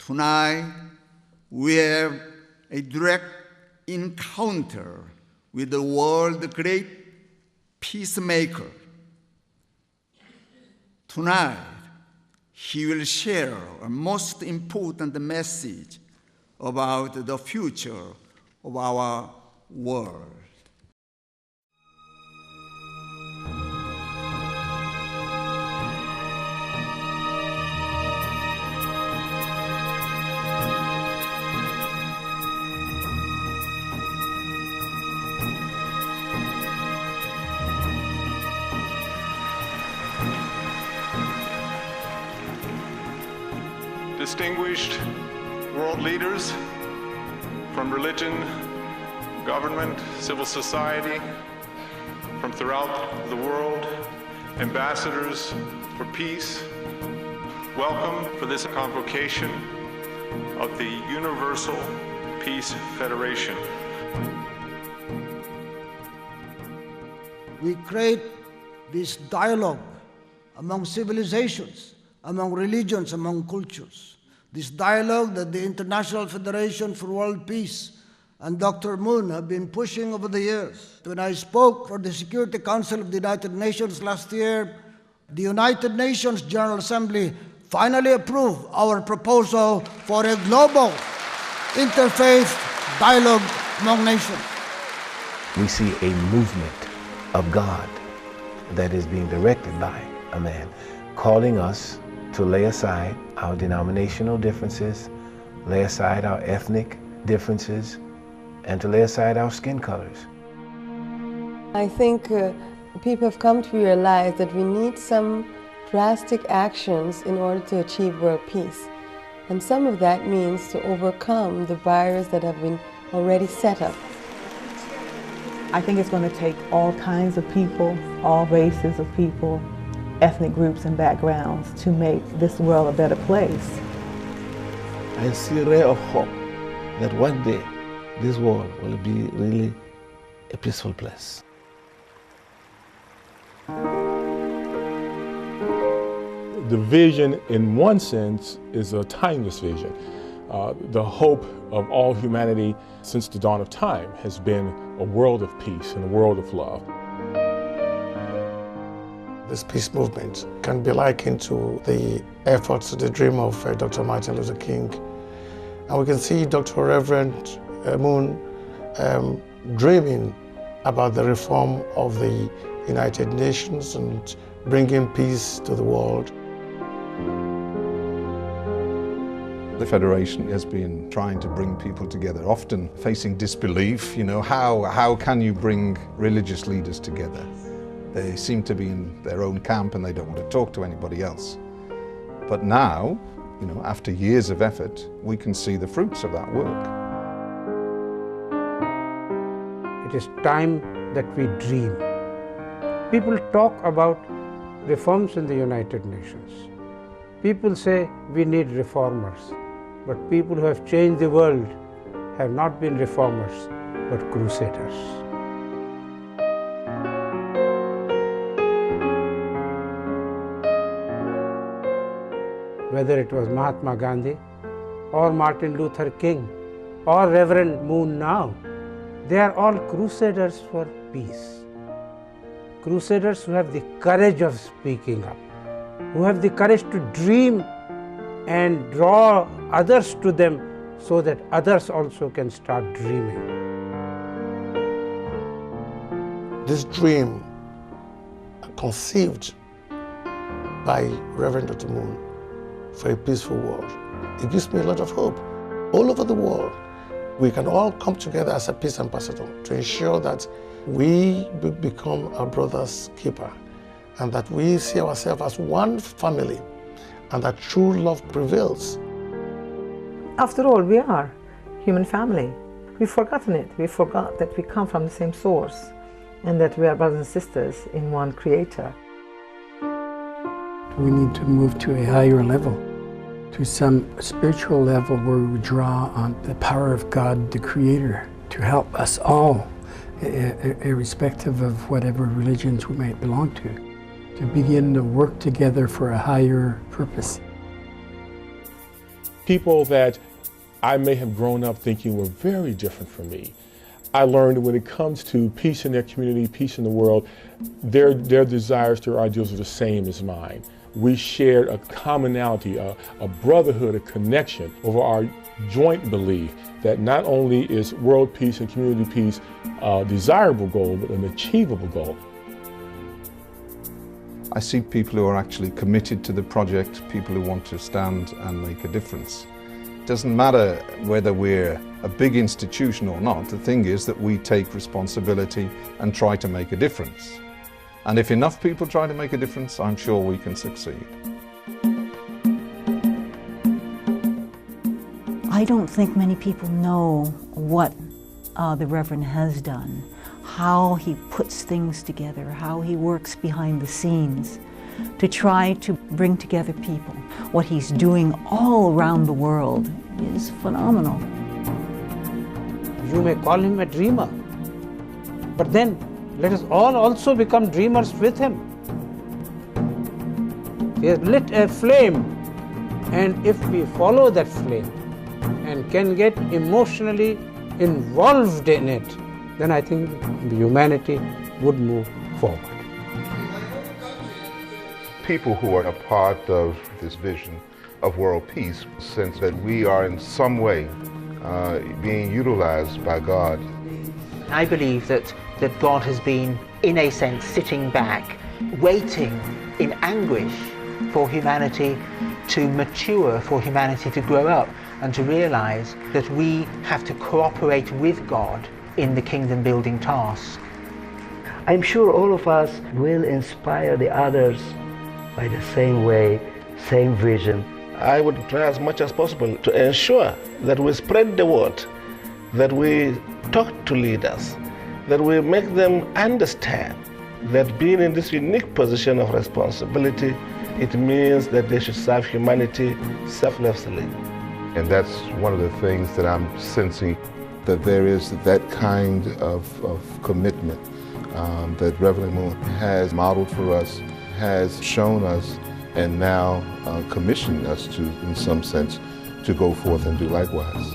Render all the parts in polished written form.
Tonight, we have a direct encounter with the world's great peacemaker. Tonight, he will share a most important message about the future of our world. Distinguished world leaders from religion, government, civil society, from throughout the world, ambassadors for peace, welcome for this convocation of the Universal Peace Federation. We create this dialogue among civilizations, among religions, among cultures. This dialogue that the International Federation for World Peace and Dr. Moon have been pushing over the years. When I spoke for the Security Council of the United Nations last year, the United Nations General Assembly finally approved our proposal for a global interfaith dialogue among nations. We see a movement of God that is being directed by a man, calling us to lay aside our denominational differences, lay aside our ethnic differences, and to lay aside our skin colors. I think people have come to realize that we need some drastic actions in order to achieve world peace. And some of that means to overcome the barriers that have been already set up. I think it's going to take all kinds of people, all races of people, ethnic groups and backgrounds to make this world a better place. I see a ray of hope that one day this world will be really a peaceful place. The vision, in one sense, is a timeless vision. The hope of all humanity since the dawn of time has been a world of peace and a world of love. This peace movement can be likened to the efforts, the dream of Dr. Martin Luther King. And we can see Dr. Reverend Moon dreaming about the reform of the United Nations and bringing peace to the world. The Federation has been trying to bring people together, often facing disbelief. You know, how can you bring religious leaders together? They seem to be in their own camp and they don't want to talk to anybody else. But now, you know, after years of effort, we can see the fruits of that work. It is time that we dream. People talk about reforms in the United Nations. People say we need reformers, but people who have changed the world have not been reformers, but crusaders. Whether it was Mahatma Gandhi or Martin Luther King or Reverend Moon now, they are all crusaders for peace. Crusaders who have the courage of speaking up, who have the courage to dream and draw others to them so that others also can start dreaming. This dream, conceived by Reverend Dr. Moon for a peaceful world, it gives me a lot of hope. All over the world, we can all come together as a peace ambassador to ensure that we become our brother's keeper and that we see ourselves as one family and that true love prevails. After all, we are human family. We've forgotten it. We forgot that we come from the same source and that we are brothers and sisters in one Creator. We need to move to a higher level, to some spiritual level where we draw on the power of God, the Creator, to help us all, irrespective of whatever religions we might belong to begin to work together for a higher purpose. people that I may have grown up thinking were very different from me. I learned that when it comes to peace in their community, peace in the world, their desires, their ideals are the same as mine. We shared a commonality, a brotherhood, a connection over our joint belief that not only is world peace and community peace a desirable goal, but an achievable goal. I see people who are actually committed to the project, people who want to stand and make a difference. It doesn't matter whether we're a big institution or not. The thing is that we take responsibility and try to make a difference. And if enough people try to make a difference, I'm sure we can succeed. I don't think many people know what the Reverend has done, how he puts things together, how he works behind the scenes to try to bring together people. What he's doing all around the world is phenomenal. You may call him a dreamer, but then let us all also become dreamers with him. He has lit a flame, and if we follow that flame and can get emotionally involved in it, then I think humanity would move forward. People who are a part of this vision of world peace sense that we are in some way being utilized by God. I believe that God has been, in a sense, sitting back, waiting in anguish for humanity to mature, for humanity to grow up, and to realize that we have to cooperate with God in the kingdom building task. I'm sure all of us will inspire the others by the same way, same vision. I would try as much as possible to ensure that we spread the word, that we talk to leaders, that we make them understand that being in this unique position of responsibility, it means that they should serve humanity selflessly. And that's one of the things that I'm sensing, that there is that kind of commitment that Reverend Moon has modeled for us, has shown us, and now commissioned us to, in some sense, to go forth and do likewise.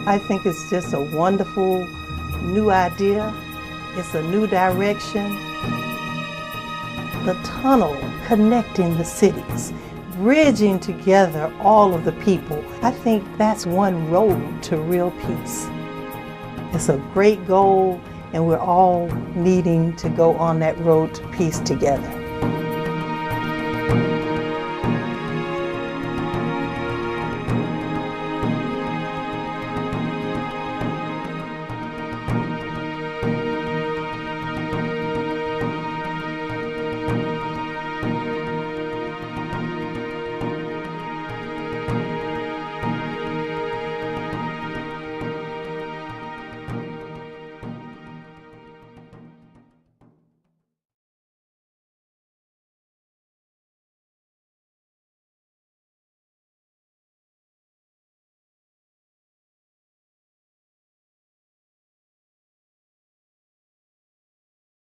I think it's just a wonderful new idea. It's a new direction. The tunnel connecting the cities, bridging together all of the people. I think that's one road to real peace. It's a great goal, and we're all needing to go on that road to peace together.